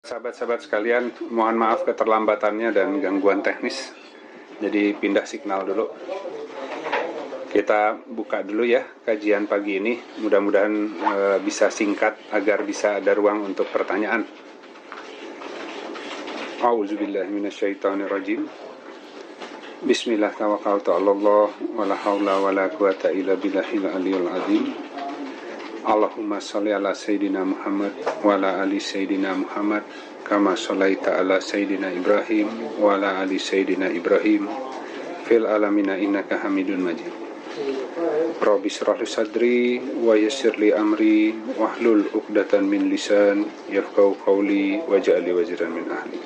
Sahabat-sahabat sekalian, mohon maaf keterlambatannya dan gangguan teknis. Jadi pindah signal dulu. Kita buka dulu ya kajian pagi ini. Mudah-mudahan bisa singkat agar bisa ada ruang untuk pertanyaan. A'udzubillahiminasyaitonirrajim. Bismillah tawakkaltu 'alallah wala haula wala quwata illa billahil aliyil azim. Allahumma sholli ala Sayyidina Muhammad wa ala ali Sayyidina Muhammad kama shollaita ala Sayyidina Ibrahim wa ala ali Sayyidina Ibrahim fil alamina innaka hamidun majid. Rabbi shrah li sadri wa yassir li amri wahlul 'uqdatan min lisan yafqahu qawli waj'al li wazran min ahli.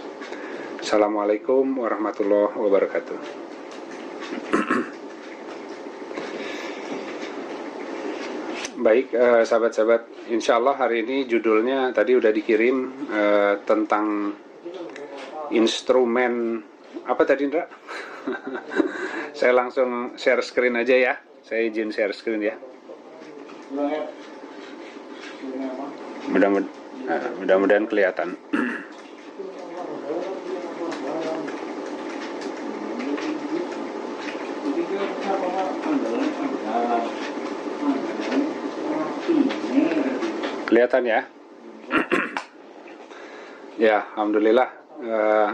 Assalamualaikum warahmatullahi wabarakatuh. Baik, sahabat-sahabat, insya Allah hari ini judulnya tadi udah dikirim tentang instrumen apa tadi, Indra? Saya langsung share screen aja ya. Saya izin share screen ya. Mudah-mudahan kelihatan. Kelihatan ya? Ya, alhamdulillah.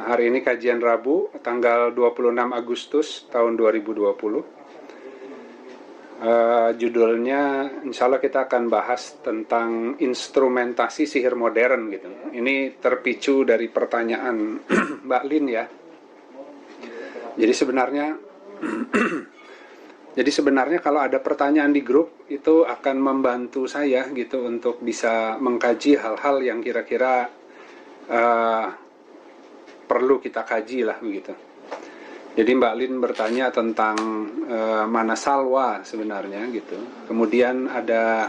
Hari ini kajian Rabu, tanggal 26 Agustus tahun 2020. Judulnya, insya Allah kita akan bahas tentang instrumentasi sihir modern gitu. Ini terpicu dari pertanyaan Mbak Lin ya. Jadi sebenarnya kalau ada pertanyaan di grup itu akan membantu saya gitu untuk bisa mengkaji hal-hal yang kira-kira perlu kita kaji lah begitu. Jadi Mbak Lin bertanya tentang mana salwa sebenarnya gitu. Kemudian ada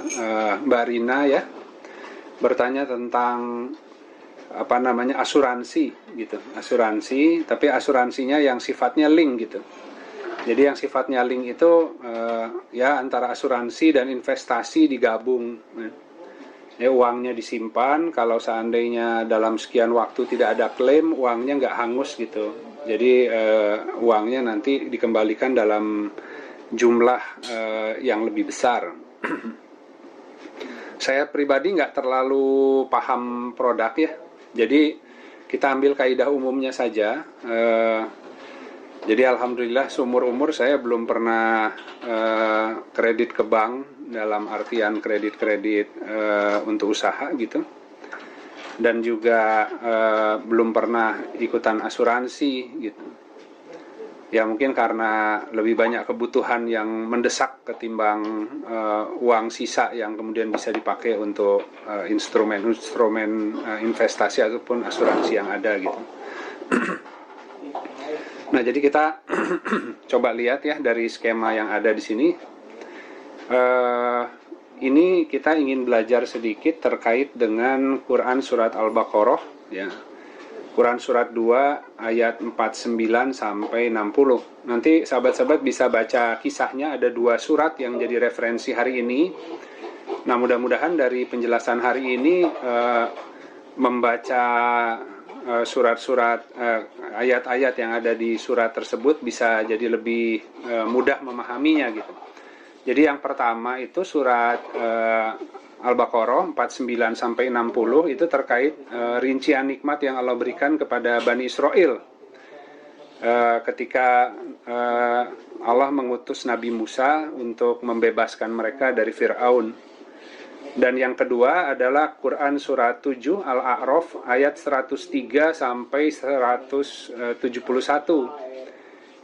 Mbak Rina ya bertanya tentang asuransi gitu. Asuransi, tapi asuransinya yang sifatnya link gitu. Jadi yang sifatnya link itu ya antara asuransi dan investasi digabung. Ya, uangnya disimpan, kalau seandainya dalam sekian waktu tidak ada klaim, uangnya nggak hangus gitu. Jadi uangnya nanti dikembalikan dalam jumlah yang lebih besar. Saya pribadi nggak terlalu paham produk ya. Jadi kita ambil kaidah umumnya saja. Jadi alhamdulillah seumur umur saya belum pernah kredit ke bank dalam artian kredit untuk usaha gitu. Dan juga belum pernah ikutan asuransi gitu. Ya mungkin karena lebih banyak kebutuhan yang mendesak ketimbang uang sisa yang kemudian bisa dipakai untuk instrumen investasi ataupun asuransi yang ada gitu. Nah, jadi kita coba lihat ya dari skema yang ada di sini. Ini kita ingin belajar sedikit terkait dengan Quran Surat Al-Baqarah ya. Quran Surat 2 ayat 49 sampai 60. Nanti sahabat-sahabat bisa baca kisahnya, ada 2 surat yang jadi referensi hari ini. Nah, mudah-mudahan dari penjelasan hari ini membaca surat-surat ayat-ayat yang ada di surat tersebut bisa jadi lebih mudah memahaminya gitu. Jadi yang pertama itu surat Al-Baqarah 49 sampai 60 itu terkait rincian nikmat yang Allah berikan kepada Bani Israel ketika Allah mengutus Nabi Musa untuk membebaskan mereka dari Fir'aun. Dan yang kedua adalah Quran Surat 7 Al-A'raf ayat 103 sampai 171.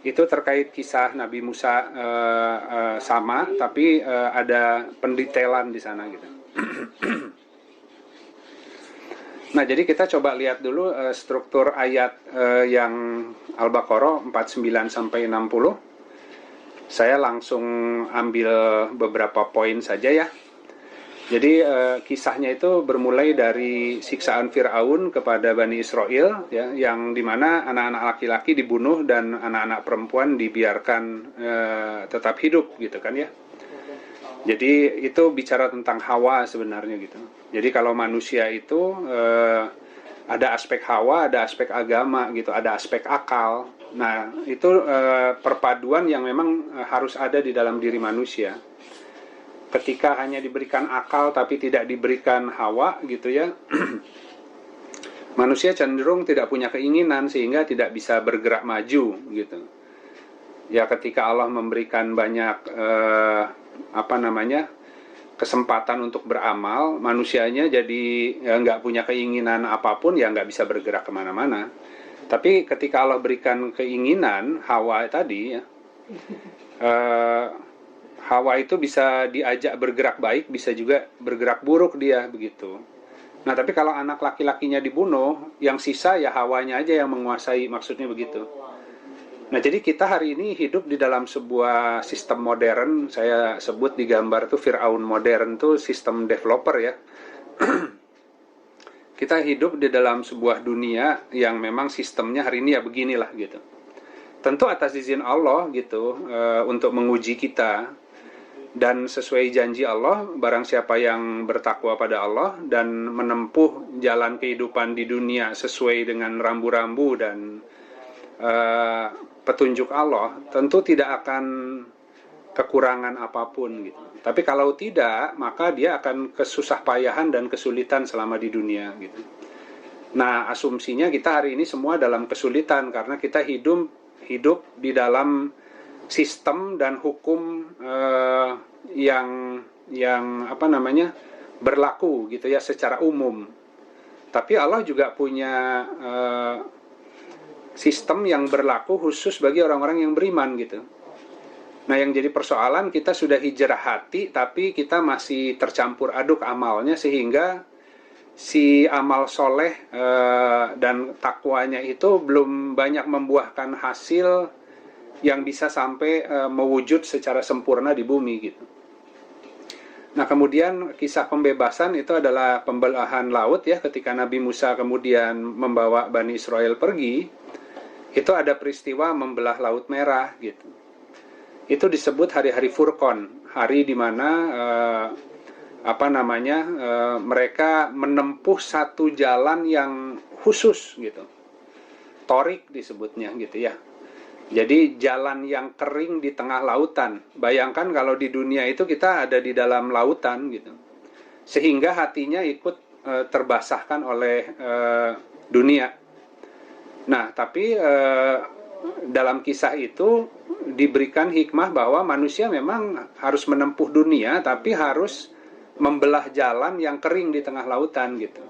Itu terkait kisah Nabi Musa sama, tapi ada pendetailan di sana gitu. Nah, jadi kita coba lihat dulu struktur ayat yang Al-Baqarah 49 sampai 60. Saya langsung ambil beberapa poin saja ya. Jadi kisahnya itu bermulai dari siksaan Fir'aun kepada Bani Israel ya, yang dimana anak-anak laki-laki dibunuh dan anak-anak perempuan dibiarkan tetap hidup gitu kan ya. Jadi itu bicara tentang Hawa sebenarnya gitu. Jadi kalau manusia itu ada ada aspek hawa, ada aspek agama gitu, ada aspek akal. Nah, itu perpaduan yang memang harus ada di dalam diri manusia. Ketika hanya diberikan akal tapi tidak diberikan hawa gitu ya, manusia cenderung tidak punya keinginan sehingga tidak bisa bergerak maju gitu. Ya ketika Allah memberikan banyak kesempatan untuk beramal, manusianya jadi nggak punya keinginan apapun, ya nggak bisa bergerak kemana-mana. Tapi ketika Allah berikan keinginan, Hawa tadi ya, Hawa itu bisa diajak bergerak baik, bisa juga bergerak buruk dia begitu. Nah tapi kalau anak laki-lakinya dibunuh, yang sisa ya Hawanya aja yang menguasai, maksudnya begitu. Nah jadi kita hari ini hidup di dalam sebuah sistem modern, saya sebut di gambar itu Fir'aun modern itu sistem developer ya. Kita hidup di dalam sebuah dunia yang memang sistemnya hari ini ya beginilah gitu. Tentu atas izin Allah gitu, untuk menguji kita. Dan sesuai janji Allah, barang siapa yang bertakwa pada Allah dan menempuh jalan kehidupan di dunia sesuai dengan rambu-rambu dan petunjuk Allah, tentu tidak akan kekurangan apapun gitu. Tapi kalau tidak, maka dia akan kesusah payahan dan kesulitan selama di dunia gitu. Nah, asumsinya kita hari ini semua dalam kesulitan karena kita hidup di dalam sistem dan hukum yang berlaku gitu ya secara umum. Tapi Allah juga punya sistem yang berlaku khusus bagi orang-orang yang beriman gitu. Nah yang jadi persoalan, kita sudah hijrah hati tapi kita masih tercampur aduk amalnya, sehingga si amal soleh dan takwanya itu belum banyak membuahkan hasil yang bisa sampai mewujud secara sempurna di bumi gitu. Nah kemudian kisah pembebasan itu adalah pembelahan laut ya, ketika Nabi Musa kemudian membawa Bani Israel pergi. Itu ada peristiwa membelah Laut Merah gitu. Itu disebut hari-hari Furqan, hari di mana mereka menempuh satu jalan yang khusus gitu. Torik disebutnya gitu ya. Jadi jalan yang kering di tengah lautan. Bayangkan kalau di dunia itu kita ada di dalam lautan gitu. Sehingga hatinya ikut terbasahkan oleh dunia. Nah, tapi dalam kisah itu diberikan hikmah bahwa manusia memang harus menempuh dunia, tapi harus membelah jalan yang kering di tengah lautan gitu.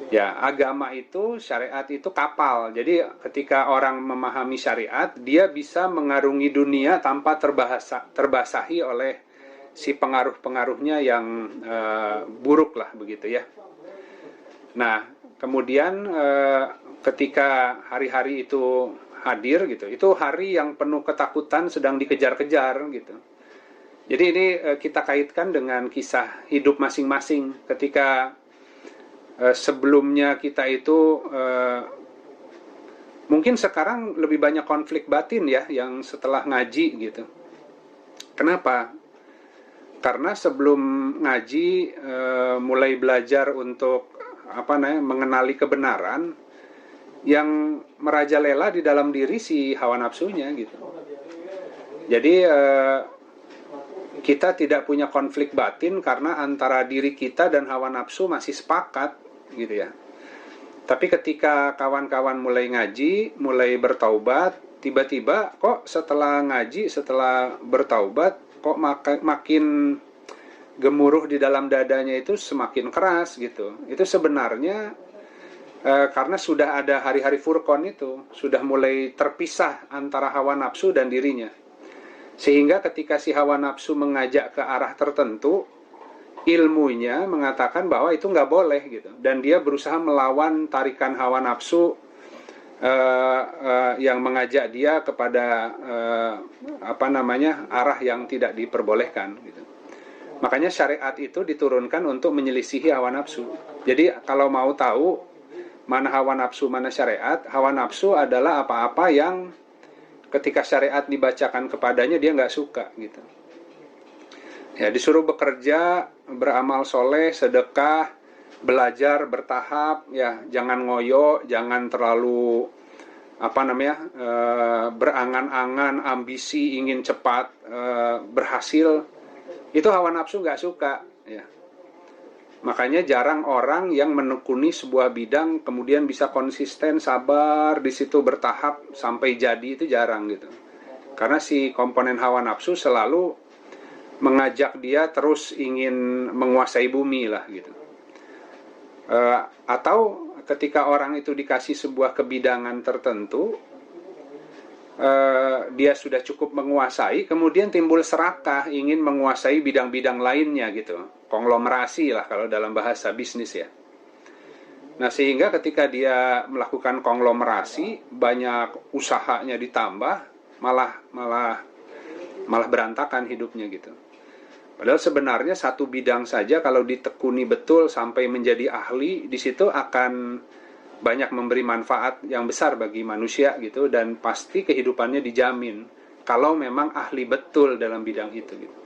Ya, agama itu, syariat itu kapal. Jadi ketika orang memahami syariat, dia bisa mengarungi dunia tanpa terbasahi oleh si pengaruh-pengaruhnya yang buruk lah begitu ya. Nah, kemudian ketika hari-hari itu hadir gitu, itu hari yang penuh ketakutan, sedang dikejar-kejar gitu. Jadi ini kita kaitkan dengan kisah hidup masing-masing. Ketika sebelumnya kita itu mungkin sekarang lebih banyak konflik batin ya, yang setelah ngaji gitu. Kenapa? Karena sebelum ngaji mulai belajar untuk mengenali kebenaran, yang merajalela di dalam diri si hawa nafsunya gitu. Jadi kita tidak punya konflik batin karena antara diri kita dan hawa nafsu masih sepakat gitu ya. Tapi ketika kawan-kawan mulai ngaji, mulai bertaubat, tiba-tiba kok setelah ngaji, setelah bertaubat, kok makin gemuruh di dalam dadanya itu semakin keras gitu. Itu sebenarnya karena sudah ada hari-hari Furqan itu, sudah mulai terpisah antara hawa nafsu dan dirinya. Sehingga ketika si hawa nafsu mengajak ke arah tertentu, ilmunya mengatakan bahwa itu nggak boleh gitu. Dan dia berusaha melawan tarikan hawa nafsu yang mengajak dia kepada arah yang tidak diperbolehkan gitu. Makanya syariat itu diturunkan untuk menyelisihi hawa nafsu. Jadi kalau mau tahu mana hawa nafsu, mana syariat, hawa nafsu adalah apa-apa yang ketika syariat dibacakan kepadanya dia nggak suka gitu. Ya disuruh bekerja, beramal soleh, sedekah, belajar bertahap ya, jangan ngoyo, jangan terlalu berangan-angan, ambisi ingin cepat berhasil. Itu hawa nafsu nggak suka ya. Makanya jarang orang yang menekuni sebuah bidang kemudian bisa konsisten, sabar di situ bertahap sampai jadi, itu jarang gitu. Karena si komponen hawa nafsu selalu mengajak dia terus ingin menguasai bumi lah gitu. Atau ketika orang itu dikasih sebuah kebidangan tertentu, dia sudah cukup menguasai, kemudian timbul serakah ingin menguasai bidang-bidang lainnya gitu. Konglomerasi lah kalau dalam bahasa bisnis ya. Nah, sehingga ketika dia melakukan konglomerasi, banyak usahanya ditambah, malah berantakan hidupnya gitu. Padahal sebenarnya satu bidang saja kalau ditekuni betul sampai menjadi ahli, di situ akan banyak memberi manfaat yang besar bagi manusia gitu, dan pasti kehidupannya dijamin kalau memang ahli betul dalam bidang itu gitu.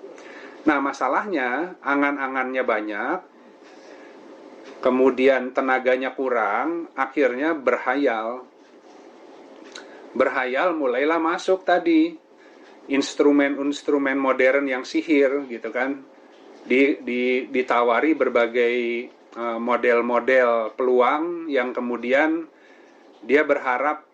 Nah, masalahnya angan-angannya banyak, kemudian tenaganya kurang, akhirnya berhayal. Berhayal mulailah masuk tadi instrumen-instrumen modern yang sihir gitu kan. Ditawari berbagai model-model peluang yang kemudian dia berharap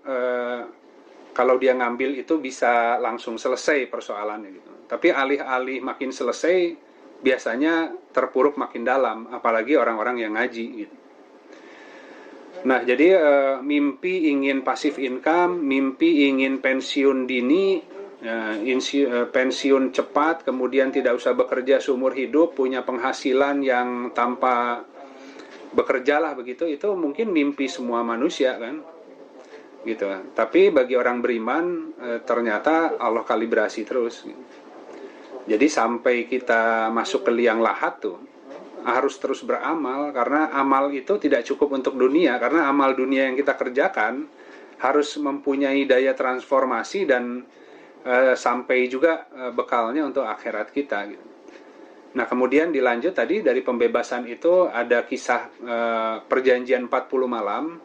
kalau dia ngambil itu bisa langsung selesai persoalannya gitu. Tapi alih-alih makin selesai, biasanya terpuruk makin dalam, apalagi orang-orang yang ngaji gitu. Nah, jadi mimpi ingin passive income, mimpi ingin pensiun dini, pensiun cepat, kemudian tidak usah bekerja seumur hidup, punya penghasilan yang tanpa bekerja lah begitu, itu mungkin mimpi semua manusia kan, gitu. Tapi bagi orang beriman ternyata Allah kalibrasi terus. Jadi sampai kita masuk ke liang lahat tuh harus terus beramal, karena amal itu tidak cukup untuk dunia, karena amal dunia yang kita kerjakan harus mempunyai daya transformasi dan sampai juga bekalnya untuk akhirat kita gitu. Nah, kemudian dilanjut tadi dari pembebasan itu ada kisah perjanjian 40 malam.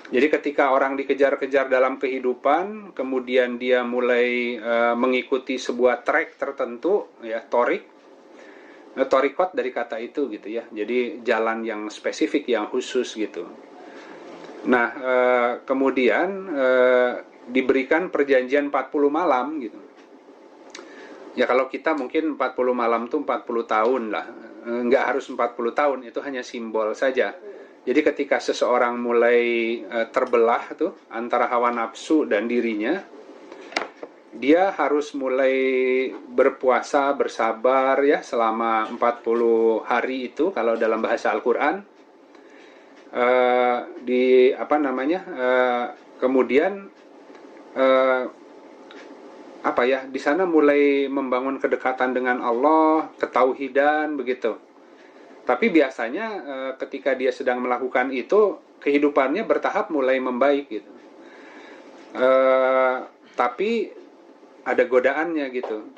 Jadi ketika orang dikejar-kejar dalam kehidupan, kemudian dia mulai mengikuti sebuah trek tertentu ya, torikot dari kata itu gitu ya. Jadi jalan yang spesifik, yang khusus gitu. Nah, kemudian diberikan perjanjian 40 malam gitu. Ya kalau kita mungkin 40 malam tuh 40 tahun lah. Nggak harus 40 tahun, itu hanya simbol saja. Jadi ketika seseorang mulai terbelah tuh antara hawa nafsu dan dirinya, dia harus mulai berpuasa, bersabar ya selama 40 hari itu kalau dalam bahasa Al-Qur'an. Kemudian di sana mulai membangun kedekatan dengan Allah, ketauhidan begitu. Tapi biasanya ketika dia sedang melakukan itu, kehidupannya bertahap mulai membaik gitu. Tapi ada godaannya gitu.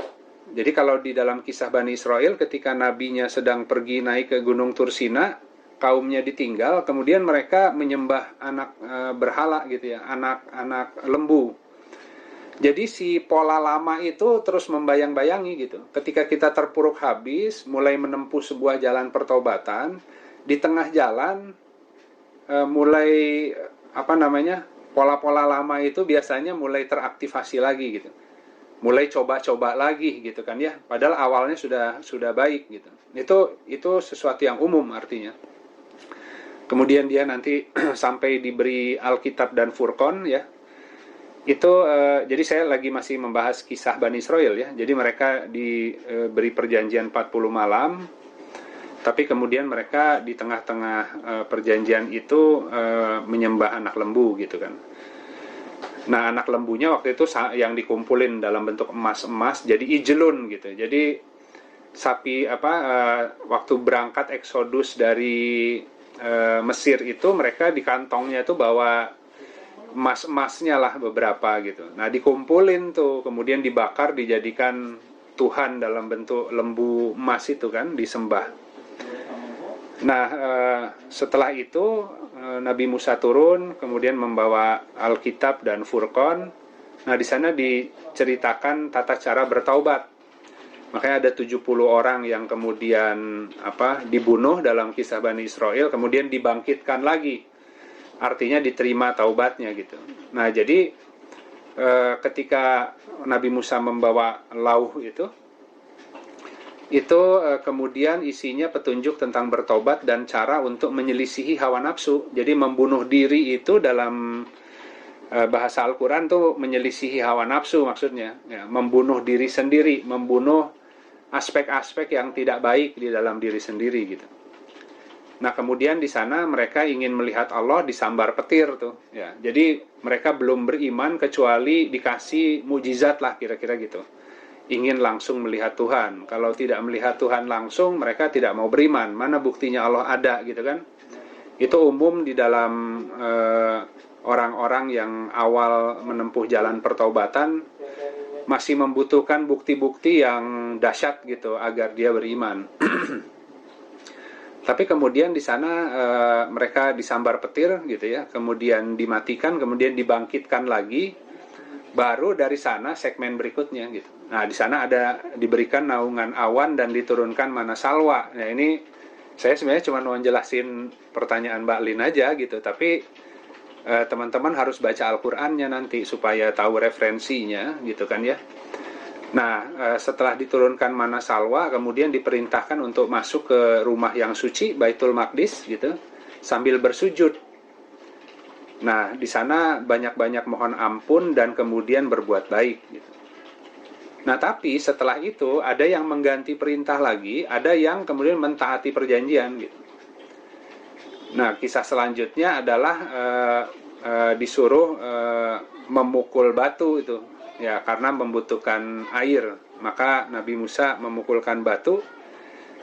Jadi kalau di dalam kisah Bani Israel, ketika nabinya sedang pergi naik ke Gunung Tursina, kaumnya ditinggal, kemudian mereka menyembah anak berhala gitu ya, anak lembu. Jadi si pola lama itu terus membayang-bayangi gitu. Ketika kita terpuruk habis, mulai menempuh sebuah jalan pertobatan, di tengah jalan pola-pola lama itu biasanya mulai teraktivasi lagi gitu. Mulai coba-coba lagi gitu kan ya. Padahal awalnya sudah baik gitu. Itu sesuatu yang umum artinya. Kemudian dia nanti sampai diberi Alkitab dan Furqan ya. Jadi saya lagi masih membahas kisah Bani Israel ya. Jadi mereka diberi perjanjian 40 malam, tapi kemudian mereka di tengah-tengah perjanjian itu menyembah anak lembu gitu kan. Nah, anak lembunya waktu itu yang dikumpulin dalam bentuk emas-emas jadi ijlun gitu. Jadi sapi waktu berangkat eksodus dari Mesir itu, mereka di kantongnya itu bawa emas-emasnya lah beberapa gitu. Nah, dikumpulin tuh, kemudian dibakar, dijadikan Tuhan dalam bentuk lembu emas itu kan, disembah. Nah, setelah itu Nabi Musa turun, kemudian membawa Alkitab dan Furqan. Nah, di sana diceritakan tata cara bertaubat. Makanya ada 70 orang yang kemudian dibunuh dalam kisah Bani Israel, kemudian dibangkitkan lagi. Artinya diterima taubatnya gitu. Nah, jadi ketika Nabi Musa membawa lauh itu kemudian isinya petunjuk tentang bertobat dan cara untuk menyelisihi hawa nafsu. Jadi membunuh diri itu dalam bahasa Al-Quran tuh menyelisihi hawa nafsu maksudnya. Ya, membunuh diri sendiri, membunuh aspek-aspek yang tidak baik di dalam diri sendiri gitu. Nah, kemudian di sana mereka ingin melihat Allah disambar petir tuh. Ya, jadi mereka belum beriman kecuali dikasih mukjizat lah kira-kira gitu. Ingin langsung melihat Tuhan. Kalau tidak melihat Tuhan langsung, mereka tidak mau beriman. Mana buktinya Allah ada gitu kan? Itu umum di dalam orang-orang yang awal menempuh jalan pertaubatan, masih membutuhkan bukti-bukti yang dahsyat gitu agar dia beriman. Tapi kemudian di sana mereka disambar petir gitu ya, kemudian dimatikan, kemudian dibangkitkan lagi. Baru dari sana segmen berikutnya gitu. Nah, di sana ada diberikan naungan awan dan diturunkan mana salwa. Nah, ini saya sebenarnya cuma mau jelasin pertanyaan Mbak Lin aja gitu, tapi teman-teman harus baca Al-Qur'annya nanti supaya tahu referensinya gitu kan ya. Nah, setelah diturunkan mana salwa, kemudian diperintahkan untuk masuk ke rumah yang suci, Baitul Maqdis gitu, sambil bersujud. Nah, di sana banyak-banyak mohon ampun dan kemudian berbuat baik gitu. Nah, tapi setelah itu ada yang mengganti perintah lagi, ada yang kemudian mentaati perjanjian gitu. Nah, kisah selanjutnya adalah disuruh memukul batu itu, ya karena membutuhkan air. Maka Nabi Musa memukulkan batu,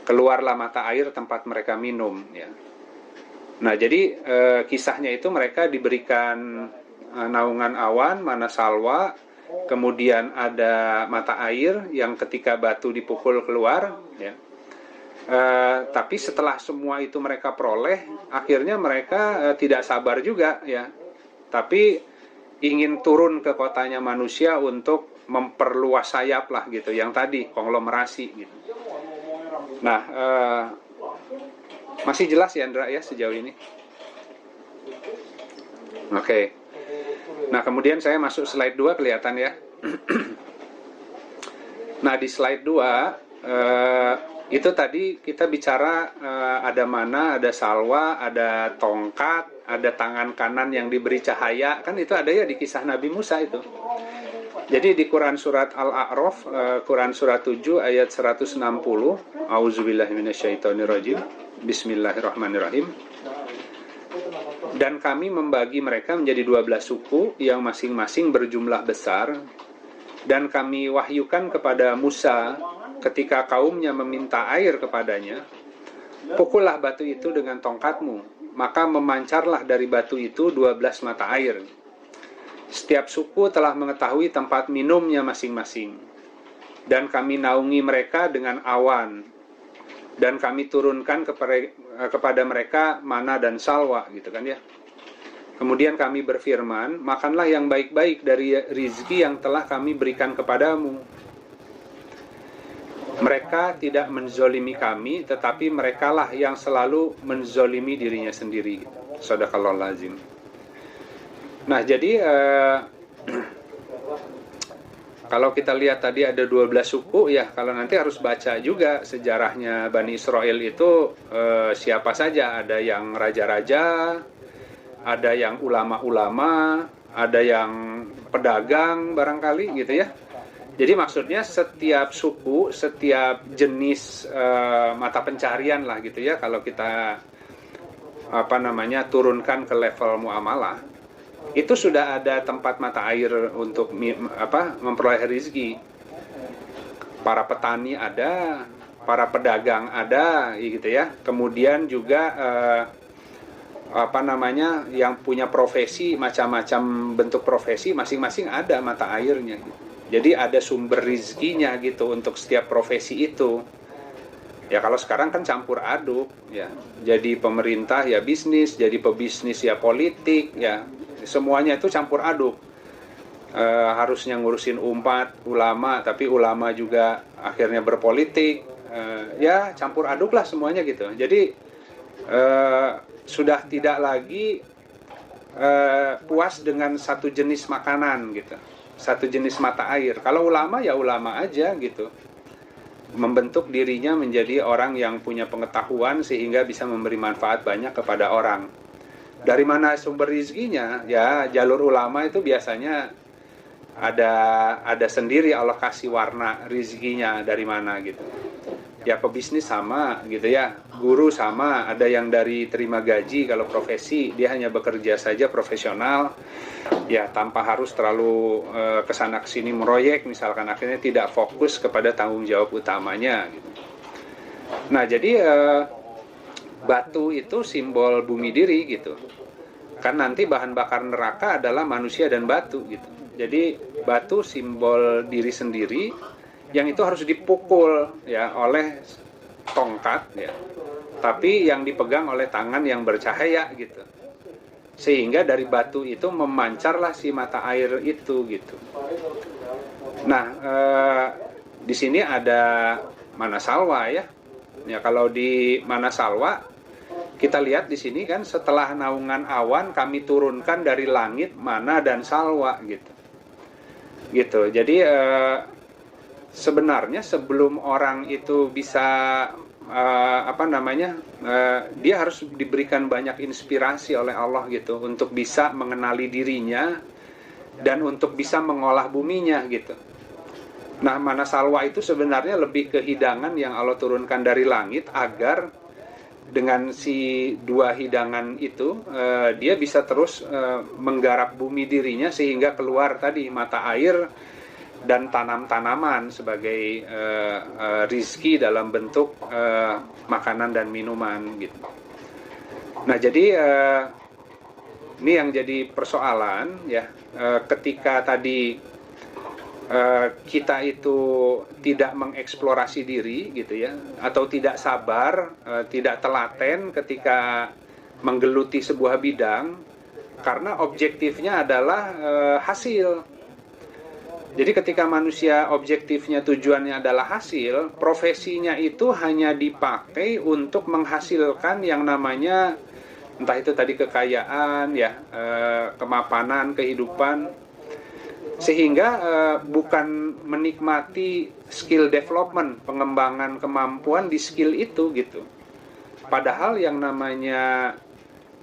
keluarlah mata air tempat mereka minum. Ya. Nah, jadi kisahnya itu mereka diberikan naungan awan, mana salwa, kemudian ada mata air yang ketika batu dipukul keluar. Ya. Tapi setelah semua itu mereka peroleh, akhirnya mereka tidak sabar juga, ya. Tapi ingin turun ke kotanya manusia untuk memperluas sayap lah gitu, yang tadi konglomerasi gitu. Nah, masih jelas ya Andra ya sejauh ini? Oke. Nah, kemudian saya masuk slide 2 kelihatan ya. Nah, di slide 2 itu tadi kita bicara ada mana, ada salwa, ada tongkat, ada tangan kanan yang diberi cahaya. Kan itu ada ya di kisah Nabi Musa itu. Jadi di Quran surat Al-A'raf, Quran surat 7 ayat 160, A'udzubillahi minasyaitonirrajim. Bismillahirrahmanirrahim. Dan kami membagi mereka menjadi 12 suku yang masing-masing berjumlah besar. Dan kami wahyukan kepada Musa ketika kaumnya meminta air kepadanya, pukullah batu itu dengan tongkatmu, maka memancarlah dari batu itu 12 mata air. Setiap suku telah mengetahui tempat minumnya masing-masing. Dan kami naungi mereka dengan awan. Dan kami turunkan kepada mereka mana dan salwa gitu kan ya. Kemudian kami berfirman, makanlah yang baik-baik dari rizki yang telah kami berikan kepadamu. Mereka tidak menzolimi kami, tetapi merekalah yang selalu menzolimi dirinya sendiri. Shadaqallahul azim. Nah, jadi kalau kita lihat tadi ada 12 suku, ya kalau nanti harus baca juga sejarahnya Bani Israel itu siapa saja. Ada yang raja-raja, ada yang ulama-ulama, ada yang pedagang barangkali gitu ya. Jadi maksudnya setiap suku, setiap jenis mata pencarian lah gitu ya, kalau kita turunkan ke level muamalah, itu sudah ada tempat mata air untuk memperoleh rezeki. Para petani ada, para pedagang ada gitu ya. Kemudian juga yang punya profesi, macam-macam bentuk profesi, masing-masing ada mata airnya gitu. Jadi ada sumber rezekinya gitu untuk setiap profesi itu. Ya kalau sekarang kan campur aduk ya. Jadi pemerintah ya bisnis, jadi pebisnis ya politik ya. Semuanya itu campur aduk. Harusnya ngurusin umat, ulama, tapi ulama juga akhirnya berpolitik. Ya campur aduk lah semuanya gitu. Jadi sudah tidak lagi puas dengan satu jenis makanan gitu, satu jenis mata air. Kalau ulama ya ulama aja gitu, membentuk dirinya menjadi orang yang punya pengetahuan sehingga bisa memberi manfaat banyak kepada orang. Dari mana sumber rizkinya? Ya jalur ulama itu biasanya ada sendiri alokasi warna rizkinya dari mana gitu. Ya pebisnis sama gitu ya, guru sama, ada yang dari terima gaji kalau profesi dia hanya bekerja saja profesional ya tanpa harus terlalu kesana kesini meroyek misalkan, akhirnya tidak fokus kepada tanggung jawab utamanya gitu. Nah jadi batu itu simbol bumi diri gitu, kan nanti bahan bakar neraka adalah manusia dan batu gitu. Jadi batu simbol diri sendiri yang itu harus dipukul ya oleh tongkat ya, tapi yang dipegang oleh tangan yang bercahaya gitu, sehingga dari batu itu memancarlah si mata air itu gitu. Nah di sini ada Manasalwa ya. Ya kalau di Manasalwa kita lihat di sini kan, setelah naungan awan kami turunkan dari langit mana dan salwa gitu. Gitu. Jadi sebenarnya sebelum orang itu bisa dia harus diberikan banyak inspirasi oleh Allah gitu untuk bisa mengenali dirinya dan untuk bisa mengolah buminya gitu. Nah, Manasalwa itu sebenarnya lebih ke hidangan yang Allah turunkan dari langit agar dengan si dua hidangan itu dia bisa terus menggarap bumi dirinya sehingga keluar tadi mata air dan tanam-tanaman sebagai rizki dalam bentuk makanan dan minuman gitu. Nah jadi ini yang jadi persoalan ya, ketika tadi kita itu tidak mengeksplorasi diri gitu ya, atau tidak sabar, tidak telaten ketika menggeluti sebuah bidang karena objektifnya adalah hasil. Jadi ketika manusia objektifnya tujuannya adalah hasil, profesinya itu hanya dipakai untuk menghasilkan yang namanya entah itu tadi kekayaan ya, kemapanan, kehidupan, sehingga bukan menikmati skill development, pengembangan kemampuan di skill itu gitu. Padahal yang namanya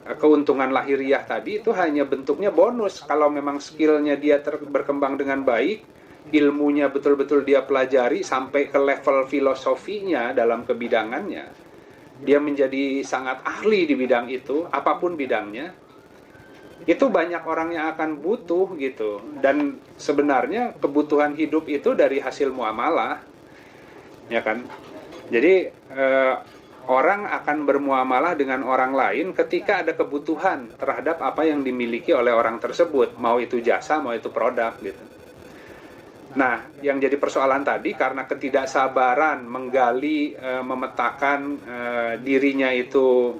keuntungan lahiriah tadi itu hanya bentuknya bonus. Kalau memang skillnya dia berkembang dengan baik, ilmunya betul-betul dia pelajari sampai ke level filosofinya dalam kebidangannya, dia menjadi sangat ahli di bidang itu, apapun bidangnya, itu banyak orang yang akan butuh gitu. Dan sebenarnya kebutuhan hidup itu dari hasil muamalah ya kan. Jadi orang akan bermuamalah dengan orang lain ketika ada kebutuhan terhadap apa yang dimiliki oleh orang tersebut, mau itu jasa, mau itu produk gitu. Nah, yang jadi persoalan tadi karena ketidaksabaran menggali, memetakan dirinya itu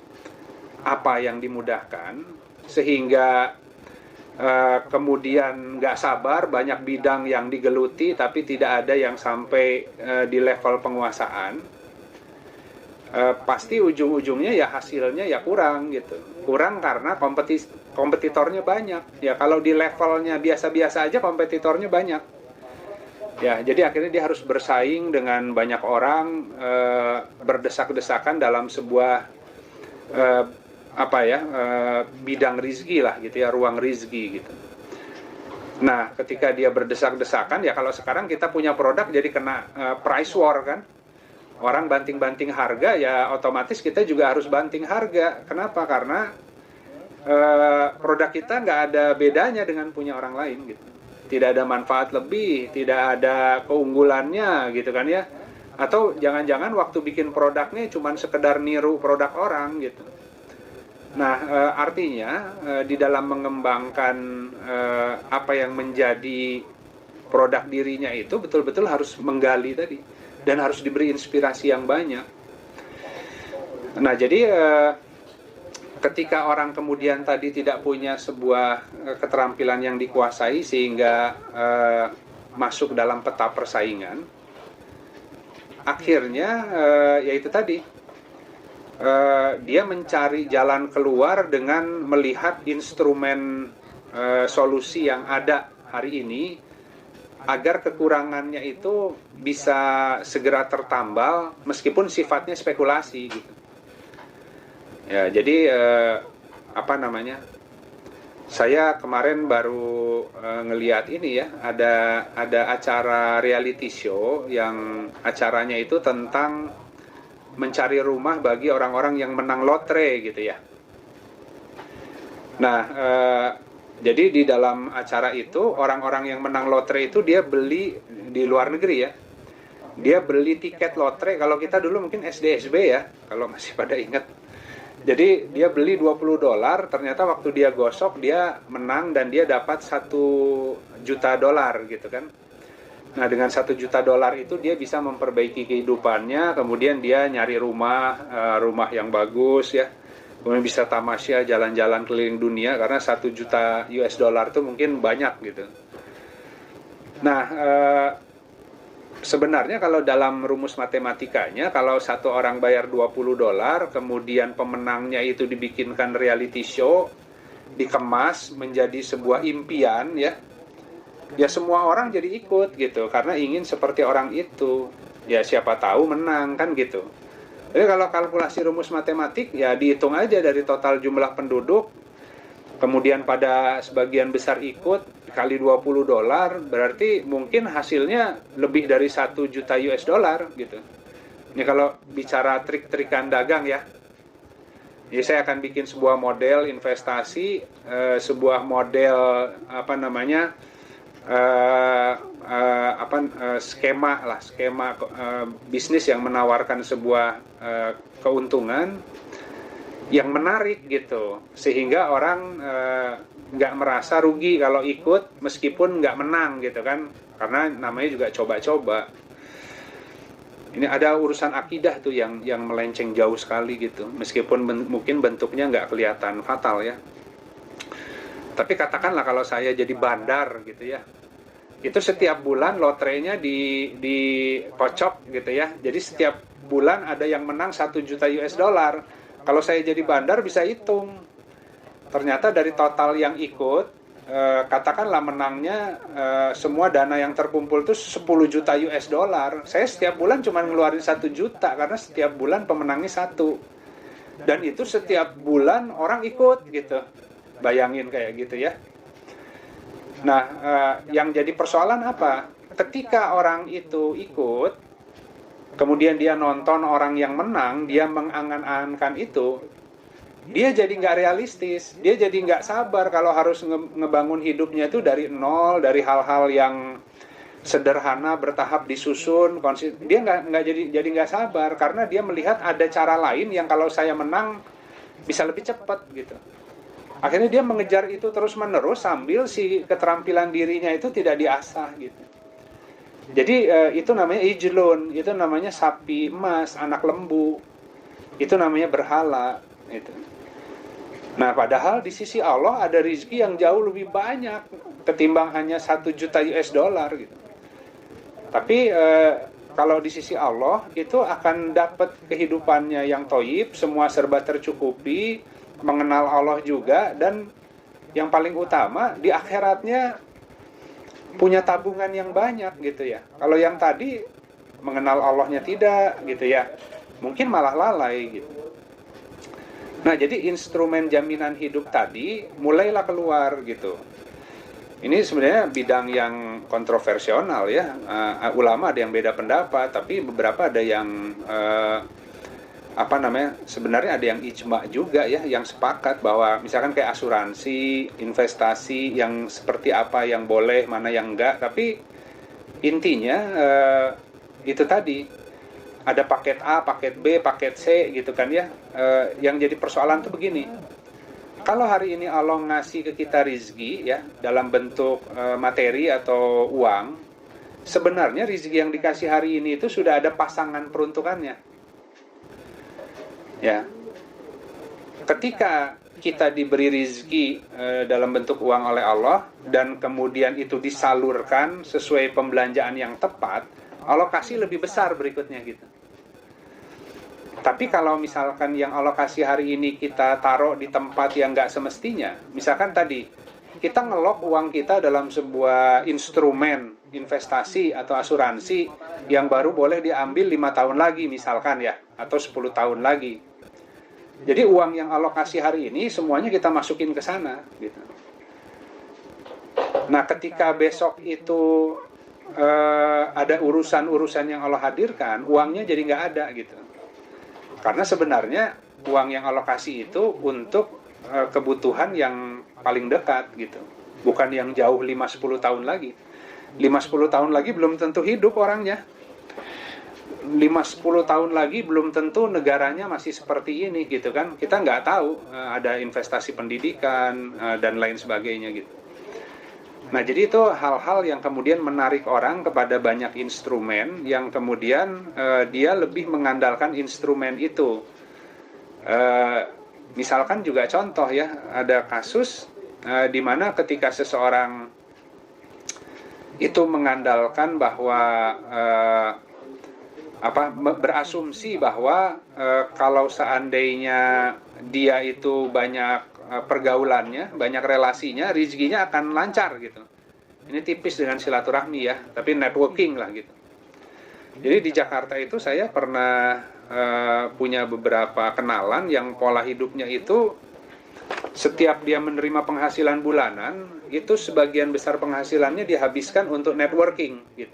apa yang dimudahkan, sehingga kemudian nggak sabar, banyak bidang yang digeluti tapi tidak ada yang sampai di level penguasaan. Pasti ujung-ujungnya ya hasilnya ya kurang gitu. Kurang karena kompetitornya banyak. Ya kalau di levelnya biasa-biasa aja kompetitornya banyak. Ya, jadi akhirnya dia harus bersaing dengan banyak orang, berdesak-desakan dalam sebuah bidang rizki lah gitu ya, ruang rizki gitu. Nah, ketika dia berdesak-desakan ya, kalau sekarang kita punya produk jadi kena price war kan. Orang banting-banting harga ya otomatis kita juga harus banting harga. Kenapa? Karena produk kita nggak ada bedanya dengan punya orang lain gitu. Tidak ada manfaat lebih, tidak ada keunggulannya gitu kan ya. Atau jangan-jangan waktu bikin produknya cuma sekedar niru produk orang gitu. Nah, artinya di dalam mengembangkan apa yang menjadi produk dirinya itu betul-betul harus menggali tadi, dan harus diberi inspirasi yang banyak. Nah, jadi ketika orang kemudian tadi tidak punya sebuah keterampilan yang dikuasai sehingga masuk dalam peta persaingan, akhirnya yaitu tadi dia mencari jalan keluar dengan melihat instrumen solusi yang ada hari ini agar kekurangannya itu bisa segera tertambal meskipun sifatnya spekulasi gitu. Ya, jadi apa namanya? Saya kemarin baru ngelihat ini ya, ada acara reality show yang acaranya itu tentang mencari rumah bagi orang-orang yang menang lotre gitu ya. Nah, jadi di dalam acara itu orang-orang yang menang lotre itu dia beli di luar negeri ya. Dia beli tiket lotre, kalau kita dulu mungkin SD-SB ya, kalau masih pada ingat. Jadi dia beli $20, ternyata waktu dia gosok dia menang dan dia dapat $1 juta gitu kan. Nah, dengan $1 juta itu dia bisa memperbaiki kehidupannya, kemudian dia nyari rumah yang bagus ya. Kemudian bisa tamasya jalan-jalan keliling dunia karena $1 juta itu mungkin banyak gitu. Nah, sebenarnya kalau dalam rumus matematikanya, kalau satu orang bayar $20, kemudian pemenangnya itu dibikinkan reality show, dikemas menjadi sebuah impian ya. Ya semua orang jadi ikut gitu karena ingin seperti orang itu. Ya siapa tahu menang kan gitu. Jadi kalau kalkulasi rumus matematik ya dihitung aja dari total jumlah penduduk, kemudian pada sebagian besar ikut kali $20, berarti mungkin hasilnya lebih dari $1 juta gitu. Ini kalau bicara trik-trikan dagang ya. Jadi saya akan bikin sebuah model investasi, sebuah model skema bisnis yang menawarkan sebuah keuntungan yang menarik gitu, sehingga orang nggak merasa rugi kalau ikut meskipun nggak menang gitu kan, karena namanya juga coba-coba. Ini ada urusan akidah tuh yang melenceng jauh sekali gitu, meskipun mungkin bentuknya nggak kelihatan fatal ya. Tapi katakanlah kalau saya jadi bandar gitu ya, itu setiap bulan lotrenya dikocok gitu ya. Jadi setiap bulan ada yang menang $1 juta. Kalau saya jadi bandar bisa hitung. Ternyata dari total yang ikut, katakanlah menangnya semua dana yang terkumpul itu $10 juta. Saya setiap bulan cuma ngeluarin $1 juta karena setiap bulan pemenangnya satu. Dan itu setiap bulan orang ikut gitu. Bayangin kayak gitu ya. Nah, yang jadi persoalan apa? Ketika orang itu ikut, kemudian dia nonton orang yang menang, dia mengangan-angankan itu, dia jadi nggak realistis, dia jadi nggak sabar kalau harus ngebangun hidupnya itu dari nol, dari hal-hal yang sederhana, bertahap disusun, dia nggak jadi nggak sabar karena dia melihat ada cara lain yang kalau saya menang bisa lebih cepat gitu. Akhirnya dia mengejar itu terus-menerus sambil si keterampilan dirinya itu tidak diasah gitu. Jadi itu namanya ijlun, itu namanya sapi emas, anak lembu. Itu namanya berhala gitu. Nah, padahal di sisi Allah ada rizki yang jauh lebih banyak ketimbang hanya $1 juta gitu. Tapi kalau di sisi Allah itu akan dapat kehidupannya yang thayyib, semua serba tercukupi, mengenal Allah juga, dan yang paling utama di akhiratnya punya tabungan yang banyak gitu ya. Kalau yang tadi mengenal Allahnya tidak gitu ya, mungkin malah lalai gitu. Nah, jadi instrumen jaminan hidup tadi mulailah keluar gitu. Ini sebenarnya bidang yang kontroversial ya. Ulama ada yang beda pendapat, tapi beberapa ada yang sebenarnya ada yang ijma juga ya, yang sepakat bahwa misalkan kayak asuransi, investasi yang seperti apa yang boleh, mana yang enggak. Tapi intinya itu tadi, ada paket A, paket B, paket C gitu kan ya. Yang jadi persoalan tuh begini, kalau hari ini Allah ngasih ke kita rizki ya dalam bentuk materi atau uang, sebenarnya rizki yang dikasih hari ini itu sudah ada pasangan peruntukannya. Ya, ketika kita diberi rizki dalam bentuk uang oleh Allah dan kemudian itu disalurkan sesuai pembelanjaan yang tepat, alokasi lebih besar berikutnya gitu. Tapi kalau misalkan yang alokasi hari ini kita taruh di tempat yang nggak semestinya, misalkan tadi kita ngelok uang kita dalam sebuah instrumen investasi atau asuransi yang baru boleh diambil 5 tahun lagi misalkan ya, atau 10 tahun lagi. Jadi uang yang alokasi hari ini semuanya kita masukin ke sana gitu. Nah, ketika besok itu ada urusan-urusan yang Allah hadirkan, uangnya jadi nggak ada gitu. Karena sebenarnya uang yang alokasi itu untuk kebutuhan yang paling dekat gitu. Bukan yang jauh 5-10 tahun lagi. 5-10 tahun lagi belum tentu hidup orangnya. 5-10 tahun lagi belum tentu negaranya masih seperti ini gitu kan. Kita nggak tahu ada investasi pendidikan dan lain sebagainya gitu. Nah, jadi itu hal-hal yang kemudian menarik orang kepada banyak instrumen yang kemudian dia lebih mengandalkan instrumen itu. Misalkan juga contoh ya, ada kasus di mana ketika seseorang itu mengandalkan bahwa berasumsi bahwa kalau seandainya dia itu banyak pergaulannya, banyak relasinya, rezekinya akan lancar gitu. Ini tipis dengan silaturahmi ya, tapi networking lah gitu. Jadi di Jakarta itu saya pernah punya beberapa kenalan yang pola hidupnya itu setiap dia menerima penghasilan bulanan, itu sebagian besar penghasilannya dihabiskan untuk networking gitu.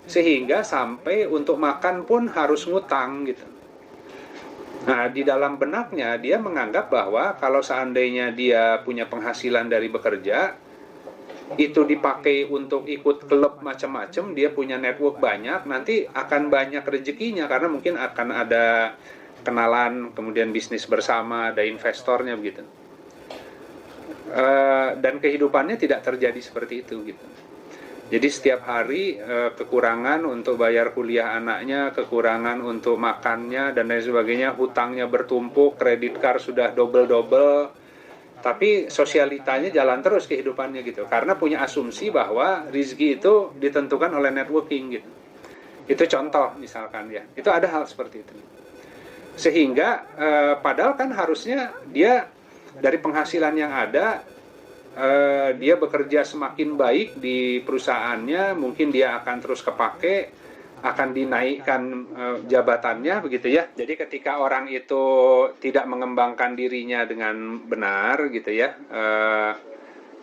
Sehingga sampai untuk makan pun harus ngutang gitu. Nah, di dalam benaknya dia menganggap bahwa kalau seandainya dia punya penghasilan dari bekerja, itu dipakai untuk ikut klub macam-macam, dia punya network banyak, nanti akan banyak rezekinya karena mungkin akan ada kenalan, kemudian bisnis bersama, ada investornya begitu. Dan kehidupannya tidak terjadi seperti itu gitu. Jadi setiap hari kekurangan untuk bayar kuliah anaknya, kekurangan untuk makannya dan lain sebagainya, hutangnya bertumpuk, kredit card sudah double-double, tapi sosialitanya jalan terus kehidupannya gitu. Karena punya asumsi bahwa rezeki itu ditentukan oleh networking gitu. Itu contoh misalkan ya. Itu ada hal seperti itu. Sehingga padahal kan harusnya dia dari penghasilan yang ada, dia bekerja semakin baik di perusahaannya, mungkin dia akan terus kepake, akan dinaikkan jabatannya begitu ya. Jadi ketika orang itu tidak mengembangkan dirinya dengan benar gitu ya,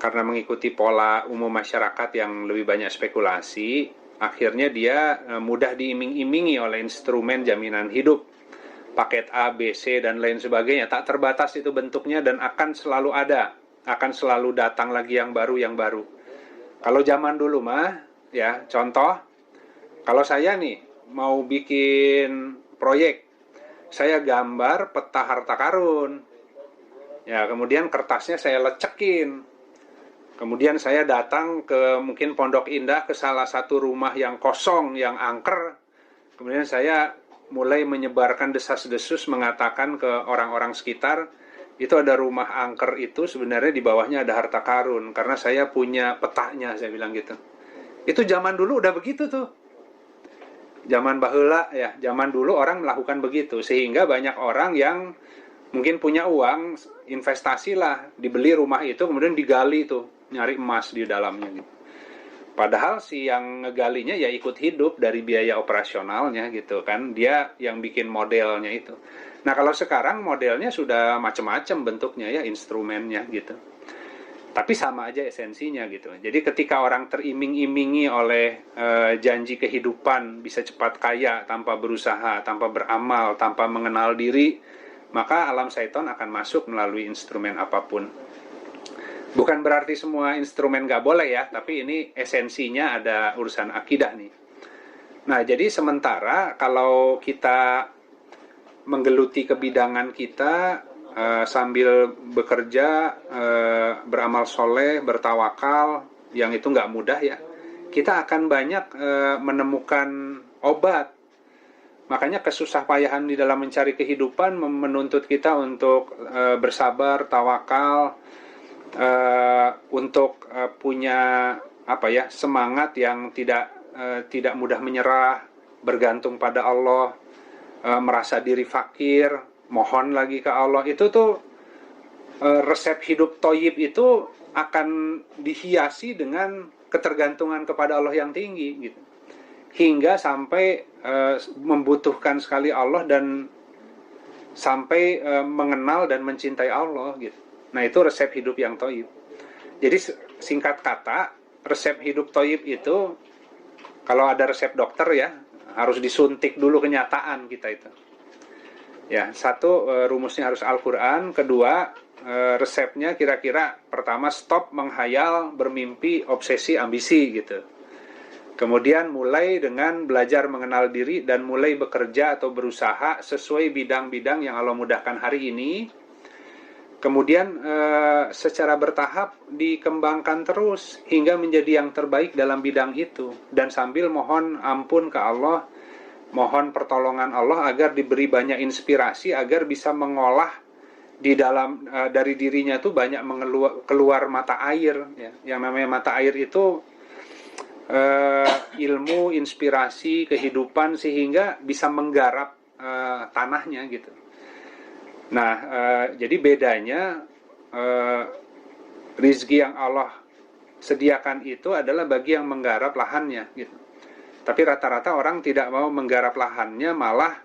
karena mengikuti pola umum masyarakat yang lebih banyak spekulasi, akhirnya dia mudah diiming-imingi oleh instrumen jaminan hidup, paket A, B, C dan lain sebagainya. Tak terbatas itu bentuknya dan akan selalu ada. Akan selalu datang lagi yang baru. Kalau zaman dulu mah, ya contoh, kalau saya nih mau bikin proyek, saya gambar peta harta karun, ya kemudian kertasnya saya lecekin, kemudian saya datang ke mungkin Pondok Indah ke salah satu rumah yang kosong, yang angker, kemudian saya mulai menyebarkan desas-desus mengatakan ke orang-orang sekitar, itu ada rumah angker itu sebenarnya di bawahnya ada harta karun karena saya punya petanya, saya bilang gitu. Itu zaman dulu udah begitu tuh. Zaman baheula ya, zaman dulu orang melakukan begitu sehingga banyak orang yang mungkin punya uang, investasi lah, dibeli rumah itu kemudian digali tuh, nyari emas di dalamnya gitu. Padahal si yang ngegalinya ya ikut hidup dari biaya operasionalnya gitu kan, dia yang bikin modelnya itu. Nah kalau sekarang modelnya sudah macam-macam bentuknya ya, instrumennya gitu. Tapi sama aja esensinya gitu. Jadi ketika orang teriming-imingi oleh janji kehidupan, bisa cepat kaya tanpa berusaha, tanpa beramal, tanpa mengenal diri, maka alam syaitan akan masuk melalui instrumen apapun. Bukan berarti semua instrumen gak boleh ya, tapi ini esensinya ada urusan akidah nih. Nah jadi sementara kalau kita menggeluti kebidangan kita sambil bekerja, beramal soleh, bertawakal, yang itu nggak mudah ya, kita akan banyak menemukan obat, Makanya kesusah payahan di dalam mencari kehidupan menuntut kita untuk bersabar, tawakal, untuk punya semangat yang tidak mudah menyerah, bergantung pada Allah, merasa diri fakir, mohon lagi ke Allah. Itu tuh resep hidup thayyib itu akan dihiasi dengan ketergantungan kepada Allah yang tinggi gitu. Hingga sampai membutuhkan sekali Allah dan sampai mengenal dan mencintai Allah gitu. Nah, itu resep hidup yang thayyib. Jadi singkat kata, resep hidup thayyib itu, kalau ada resep dokter ya, harus disuntik dulu kenyataan kita itu. Ya, satu, rumusnya harus Al-Quran. Kedua, resepnya kira-kira pertama, stop menghayal, bermimpi, obsesi, ambisi gitu. Kemudian mulai dengan belajar mengenal diri dan mulai bekerja atau berusaha sesuai bidang-bidang yang Allah mudahkan hari ini. Kemudian secara bertahap dikembangkan terus hingga menjadi yang terbaik dalam bidang itu. Dan sambil mohon ampun ke Allah, mohon pertolongan Allah agar diberi banyak inspirasi, agar bisa mengolah di dalam dari dirinya itu banyak keluar mata air. Ya. Yang namanya mata air itu ilmu, inspirasi, kehidupan, sehingga bisa menggarap tanahnya gitu. Nah, jadi bedanya rizki yang Allah sediakan itu adalah bagi yang menggarap lahannya gitu. Tapi rata-rata orang tidak mau menggarap lahannya, malah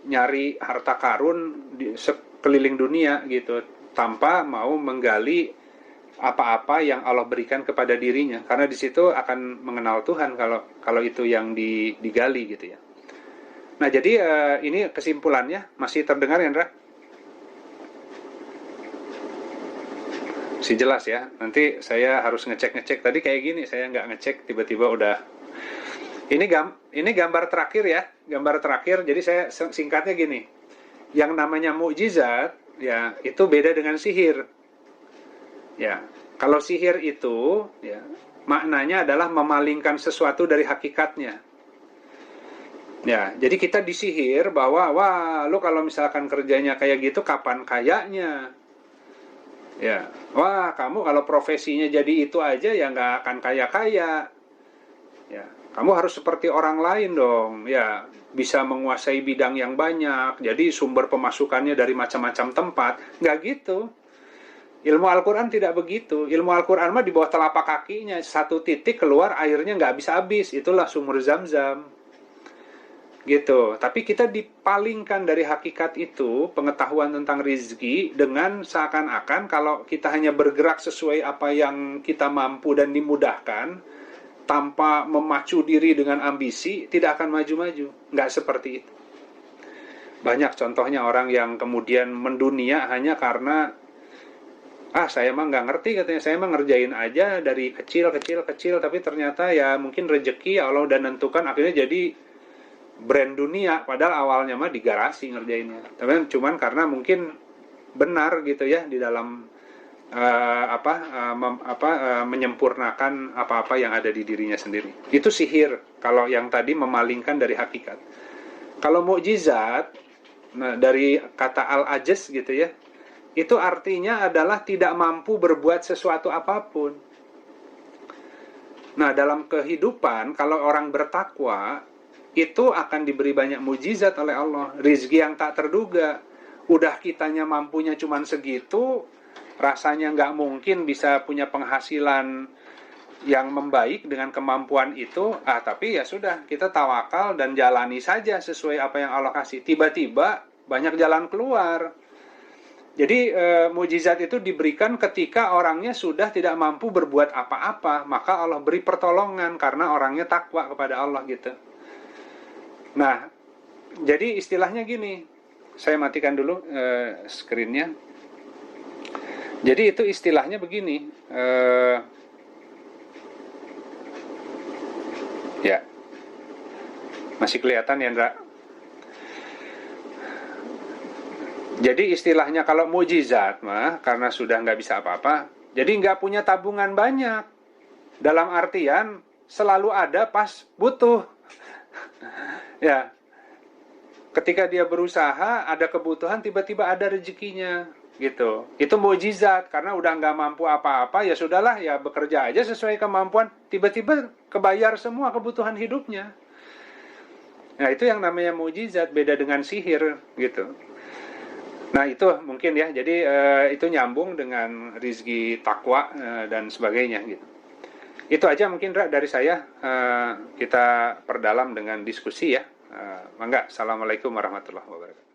nyari harta karun di sekeliling dunia gitu, tanpa mau menggali apa-apa yang Allah berikan kepada dirinya, karena di situ akan mengenal Tuhan kalau itu yang digali gitu ya. Nah, jadi ini kesimpulannya. Masih terdengar ya, Indra? Masih jelas ya. Nanti saya harus ngecek. Tadi kayak gini, saya nggak ngecek, tiba-tiba udah. Ini gambar terakhir ya, gambar terakhir. Jadi saya singkatnya gini. Yang namanya mukjizat ya, itu beda dengan sihir. Ya, kalau sihir itu ya, maknanya adalah memalingkan sesuatu dari hakikatnya. Ya, jadi kita disihir bahwa wah, lu kalau misalkan kerjanya kayak gitu kapan kayanya? Ya, wah, kamu kalau profesinya jadi itu aja ya nggak akan kaya-kaya. Ya, kamu harus seperti orang lain dong. Ya, bisa menguasai bidang yang banyak. Jadi sumber pemasukannya dari macam-macam tempat. Nggak gitu. Ilmu Al-Quran tidak begitu. Ilmu Al-Quran mah di bawah telapak kakinya, satu titik keluar airnya nggak habis-habis. Itulah sumur Zam-Zam. Gitu. Tapi kita dipalingkan dari hakikat itu, pengetahuan tentang rizki, dengan seakan-akan kalau kita hanya bergerak sesuai apa yang kita mampu dan dimudahkan, tanpa memacu diri dengan ambisi, tidak akan maju-maju. Nggak seperti itu. Banyak contohnya orang yang kemudian mendunia hanya karena saya mah nggak ngerti, katanya, saya mah ngerjain aja dari kecil, tapi ternyata ya mungkin rezeki Allah udah nentukan, akhirnya jadi brand dunia, padahal awalnya mah di garasi ngerjainnya. Tapi cuman karena mungkin benar gitu ya di dalam menyempurnakan apa-apa yang ada di dirinya sendiri. Itu sihir kalau yang tadi memalingkan dari hakikat. Kalau mukjizat, nah, dari kata al-ajaz gitu ya, itu artinya adalah tidak mampu berbuat sesuatu apapun. Nah, dalam kehidupan kalau orang bertakwa itu akan diberi banyak mujizat oleh Allah, rizki yang tak terduga. Udah kitanya mampunya cuman segitu, rasanya nggak mungkin bisa punya penghasilan yang membaik dengan kemampuan itu. Tapi ya sudah, kita tawakal dan jalani saja sesuai apa yang Allah kasih. Tiba-tiba banyak jalan keluar. Jadi mujizat itu diberikan ketika orangnya sudah tidak mampu berbuat apa-apa, maka Allah beri pertolongan karena orangnya takwa kepada Allah gitu. Nah, jadi istilahnya gini, saya matikan dulu screen-nya. Jadi itu istilahnya begini, ya, masih kelihatan ya, Ndra? Jadi istilahnya kalau mujizat mah, karena sudah nggak bisa apa-apa, jadi nggak punya tabungan banyak. Dalam artian selalu ada pas butuh. Ya, ketika dia berusaha, ada kebutuhan, tiba-tiba ada rezekinya, gitu. Itu mukjizat, karena udah nggak mampu apa-apa, ya sudahlah, ya bekerja aja sesuai kemampuan, tiba-tiba kebayar semua kebutuhan hidupnya. Nah, itu yang namanya mukjizat, beda dengan sihir, gitu. Nah, itu mungkin ya, jadi itu nyambung dengan rizki takwa dan sebagainya, gitu. Itu aja mungkin dari saya, kita perdalam dengan diskusi ya. Mangga, assalamualaikum warahmatullahi wabarakatuh.